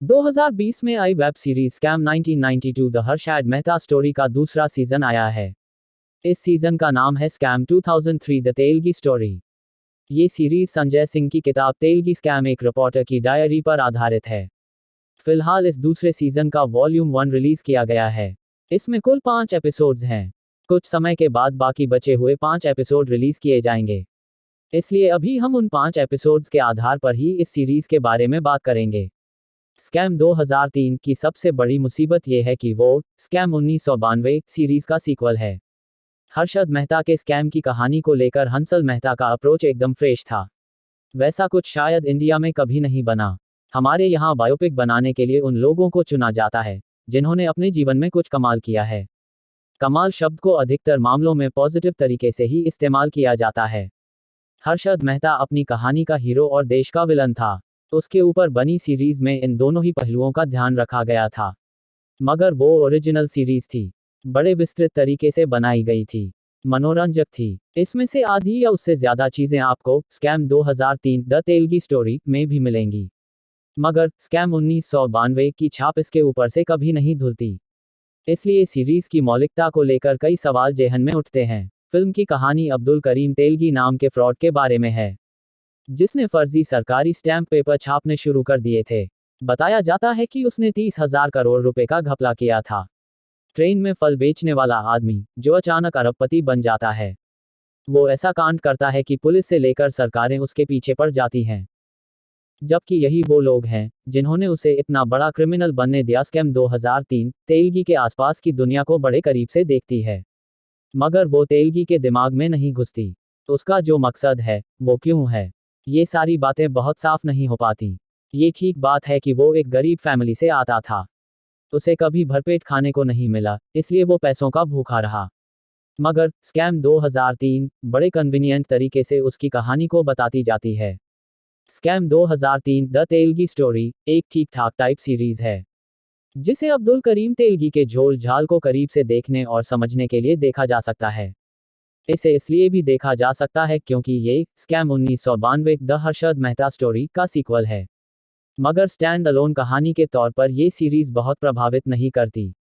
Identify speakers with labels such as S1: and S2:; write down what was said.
S1: 2020 में आई web series scam 1992 the Harshad Mehta story का दूसरा सीजन आया है। इस सीजन का नाम है स्कैम 2003 द तेलगी स्टोरी। ये सीरीज संजय सिंह की किताब तेलगी स्कैम एक रिपोर्टर की डायरी पर आधारित है। फिलहाल इस दूसरे सीजन का वॉल्यूम 1 रिलीज किया गया है। इसमें कुल 5 एपिसोड्स हैं। कुछ समय के बाद बाकी बचे हुए 5 एपिसोड रिलीज किए जाएंगे। इसलिए अभी हम उन 5 एपिसोड्स के आधार पर ही इस सीरीज के बारे में बात करेंगे। स्कैम 2003 की सबसे बड़ी मुसीबत यह है कि वो स्कैम 1992 सीरीज का सीक्वल है। हर्षद मेहता के स्कैम की कहानी को लेकर हंसल मेहता का अप्रोच एकदम फ्रेश था। वैसा कुछ शायद इंडिया में कभी नहीं बना। हमारे यहाँ बायोपिक बनाने के लिए उन लोगों को चुना जाता है जिन्होंने अपने जीवन में कुछ कमाल किया है। कमाल शब्द को अधिकतर मामलों में पॉजिटिव तरीके से ही इस्तेमाल किया जाता है। हर्षद मेहता अपनी कहानी का हीरो और देश का विलन था। उसके ऊपर बनी सीरीज में इन दोनों ही पहलुओं का ध्यान रखा गया था। मगर वो ओरिजिनल सीरीज थी। बड़े विस्तृत तरीके से बनाई गई थी। मनोरंजक थी। इसमें से आधी या उससे ज्यादा चीजें आपको स्कैम 2003 द तेलगी स्टोरी में भी मिलेंगी। मगर स्कैम 1992 की छाप इसके ऊपर से कभी नहीं धुलती। इसलिए सीरीज की मौलिकता को लेकर कई सवाल जेहन में उठते हैं। फिल्म की कहानी अब्दुल करीम तेलगी नाम के फ्रॉड के बारे में है, जिसने फर्जी सरकारी स्टैम्प पेपर छापने शुरू कर दिए थे। बताया जाता है कि उसने 30,000 करोड़ रुपए का घपला किया था। ट्रेन में फल बेचने वाला आदमी जो अचानक अरबपति बन जाता है। वो ऐसा कांड करता है कि पुलिस से लेकर सरकारें उसके पीछे पड़ जाती हैं। जबकि यही वो लोग हैं जिन्होंने उसे इतना बड़ा क्रिमिनल बनने दिया। स्कैम 2003 तेलगी के आसपास की दुनिया को बड़े करीब से देखती है। मगर वो तेलगी के दिमाग में नहीं घुसती। उसका जो मकसद है वो क्यों है, ये सारी बातें बहुत साफ नहीं हो पाती। ये ठीक बात है कि वो एक गरीब फैमिली से आता था। उसे कभी भरपेट खाने को नहीं मिला, इसलिए वो पैसों का भूखा रहा। मगर स्कैम 2003 बड़े कन्वीनियंट तरीके से उसकी कहानी को बताती जाती है। स्कैम 2003 द तेलगी स्टोरी एक ठीक ठाक टाइप सीरीज है, जिसे अब्दुल करीम तेलगी के झोल झाल को करीब से देखने और समझने के लिए देखा जा सकता है। इसे इसलिए भी देखा जा सकता है क्योंकि ये scam 1992 the Harshad Mehta story का सीक्वल है। मगर स्टैंड अलोन कहानी के तौर पर ये सीरीज बहुत प्रभावित नहीं करती।